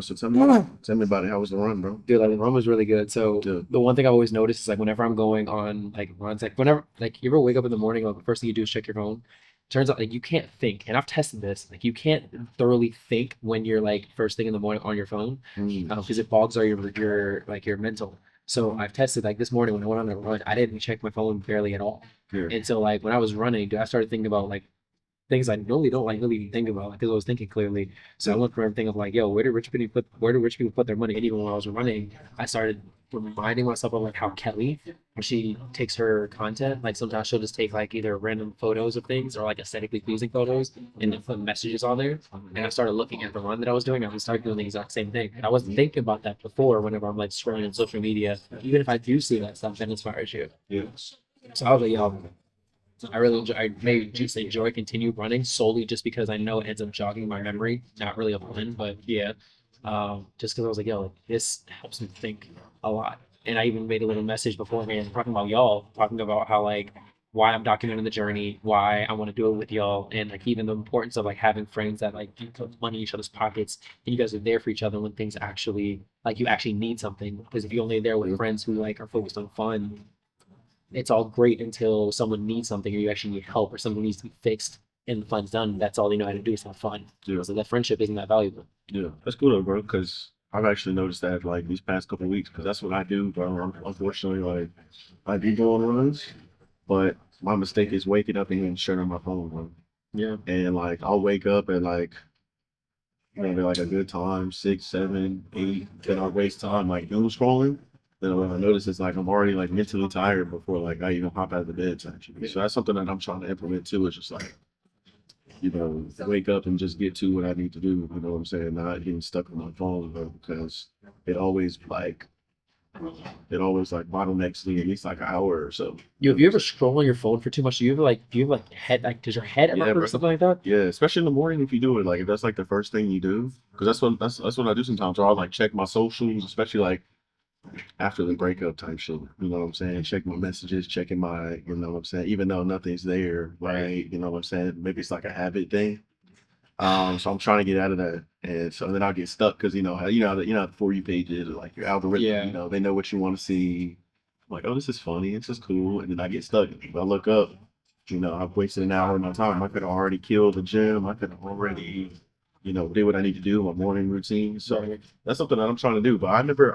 So tell me about it. How was the run, bro? Dude, like the rum was really good. So Yeah. the one thing I've always noticed is like whenever I'm going on like runs, like whenever like you ever wake up in the morning, like the first thing you do is check your phone. Turns out like you can't think, and I've tested this. Like you can't thoroughly think when you're like first thing in the morning on your phone, Mm. because it bogs all your like your mental. So I've tested like this morning when I went on a run, I didn't check my phone barely at all. Yeah. And so like when I was running, dude, I started thinking about like things I normally don't like really even think about because I was thinking clearly. So I Yeah. went from everything of like, yo, where do rich people put their money? And even when I was running, I started reminding myself of like how Kelly, when she takes her content, like sometimes she'll just take like either random photos of things or like aesthetically pleasing photos and then put messages on there. And I started looking at the run that I was doing. I was started doing the exact same thing. And I wasn't thinking about that before whenever I'm like scrolling on social media. Even if I do see that stuff, that inspires you. Yes. So I was like, yo, I really enjoy, I may just enjoy continue running solely just because I know it ends up jogging my memory. Not really a plan, but yeah. Just because I was like, yo, like, this helps me think a lot. And I even made a little message beforehand talking about y'all, talking about how like why I'm documenting the journey, why I want to do it with y'all, and like even the importance of like having friends that like you put money in each other's pockets and you guys are there for each other when things actually like you actually need something. Because if you're only there with friends who like are focused on fun, it's all great until someone needs something or you actually need help or something needs to be fixed and the fun's done. That's all they know how to do is have fun. Yeah. So that friendship isn't that valuable. Yeah. That's cool though, bro. Because I've actually noticed that like these past couple of weeks, because that's what I do. But unfortunately, like I do go on runs, but my mistake is waking up and even shutting my phone, bro. Yeah. And like I'll wake up at like maybe like a good time, 6, 7, 8. Then I'll waste time like doom scrolling. Then when I notice it's like I'm already like mentally tired before like I even hop out of the bed actually. So that's something that I'm trying to implement too. It's just like, wake up and just get to what I need to do. You know what I'm saying? Not getting stuck on my phone, bro, because it always like bottlenecks me at least like an hour or so. You have you ever scroll on your phone for too much? Do you have like head like does your head ever Yeah, hurt or bro. something like that? Yeah, especially in the morning if you do it. Like if that's like the first thing you do, because that's what I do sometimes. Or I'll like check my socials, especially like after the breakup type shit. You know what I'm saying? Check my messages, checking my, you know what I'm saying, even though nothing's there, right? You know what I'm saying? Maybe it's like a habit thing. So I'm trying to get out of that, and so then I'll get stuck because how the For You page is like your algorithm. Yeah. They know what you want to see. I'm like, oh, this is funny, this is cool, and then I get stuck. If I look up, I've wasted an hour of my time. I could have already killed the gym. I could have already, did what I need to do, my morning routine. So Right. that's something that I'm trying to do, but I never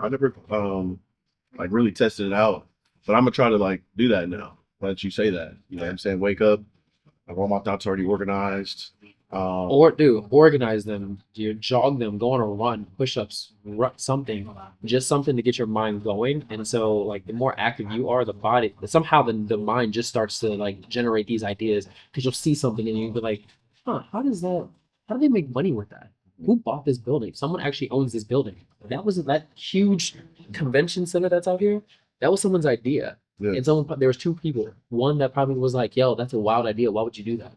like really tested it out. But I'm gonna try to like do that now. Let you say that. You know what I'm saying? Wake up. Like all my thoughts already organized. Or do organize them, you jog them, go on a run, push-ups, something, just something to get your mind going. And so, like, the more active you are, the body somehow the mind just starts to like generate these ideas because you'll see something and you'll be like, huh, how does that? How do they make money with that? Who bought this building? Someone actually owns this building. That huge convention center that's out here. That was someone's idea. yeah, And there was two people. One that probably was like, yo, that's a wild idea. Why would you do that?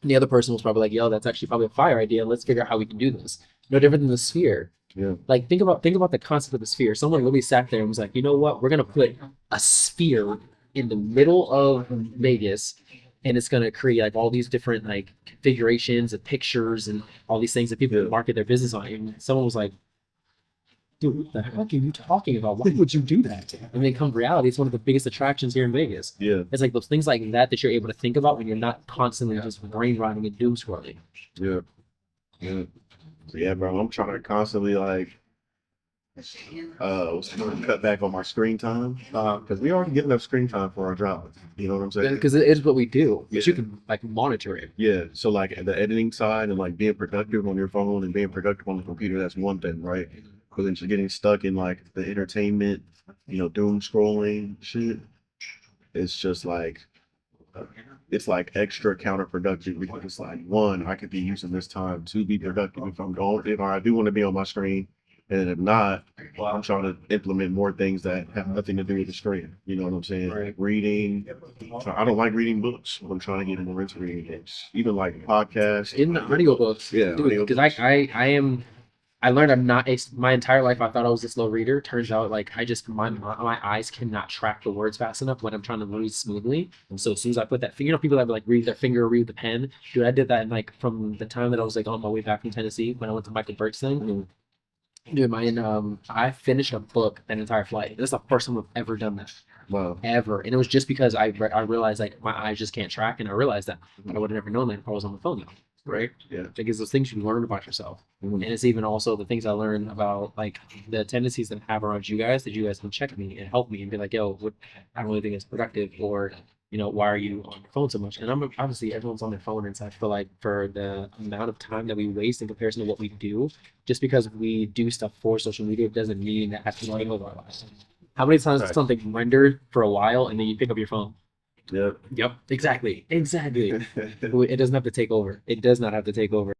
And the other person was probably like, yo, that's actually probably a fire idea. Let's figure out how we can do this. No different than the sphere. yeah, Like think about the concept of the sphere. Someone really sat there and was like, you know what? We're gonna put a sphere in the middle of Vegas and it's gonna create like all these different like configurations and pictures and all these things that people yeah, can market their business on. And someone was like, dude, what the heck are you talking about? Why would you do that? And then come reality, it's one of the biggest attractions here in Vegas. yeah, It's like those things like that that you're able to think about when you're not constantly just brain rotting and doom scrolling. yeah, yeah. So yeah, bro, I'm trying to constantly like cut back on my screen time. Because we already get enough screen time for our job. You know what I'm saying? Because it is what we do, but you Yeah. can like monitor it. Yeah. So like the editing side and like being productive on your phone and being productive on the computer, that's one thing, right? But then just getting stuck in like the entertainment, doom scrolling shit, it's just like it's like extra counterproductive because it's like one, I could be using this time to be productive if I do want to be on my screen. And if not, I'm trying to implement more things that have nothing to do with the screen. You know what I'm saying? Right. Reading. So I don't like reading books. But I'm trying to get more into reading books. Even like podcasts. In the audiobooks, Yeah, dude, because audiobooks. I learned I'm not a my entire life I thought I was a slow reader. Turns out like I just my eyes cannot track the words fast enough when I'm trying to read smoothly. And so as soon as I put that finger, people that like read their finger or read the pen, dude, I did that in, like from the time that I was like on my way back from Tennessee when I went to Michael Burke's thing. Dude, mine, I finished a book that entire flight. This is the first time I've ever done that. Wow. Ever. And it was just because I realized like my eyes just can't track, and I realized that. But I would have never known that if I was on the phone though. Right? Yeah. Because those things you learn about yourself. Mhm. And it's even also the things I learned about like the tendencies that I have around you guys, that you guys can check me and help me and be like, yo, what I don't really think it's productive, or why are you on your phone so much? And I'm obviously everyone's on their phone, and so I feel like for the amount of time that we waste in comparison to what we do, just because we do stuff for social media doesn't mean that has to running over our lives. How many times does Right. something rendered for a while and then you pick up your phone? Yep. Yep, exactly. It doesn't have to take over. It does not have to take over.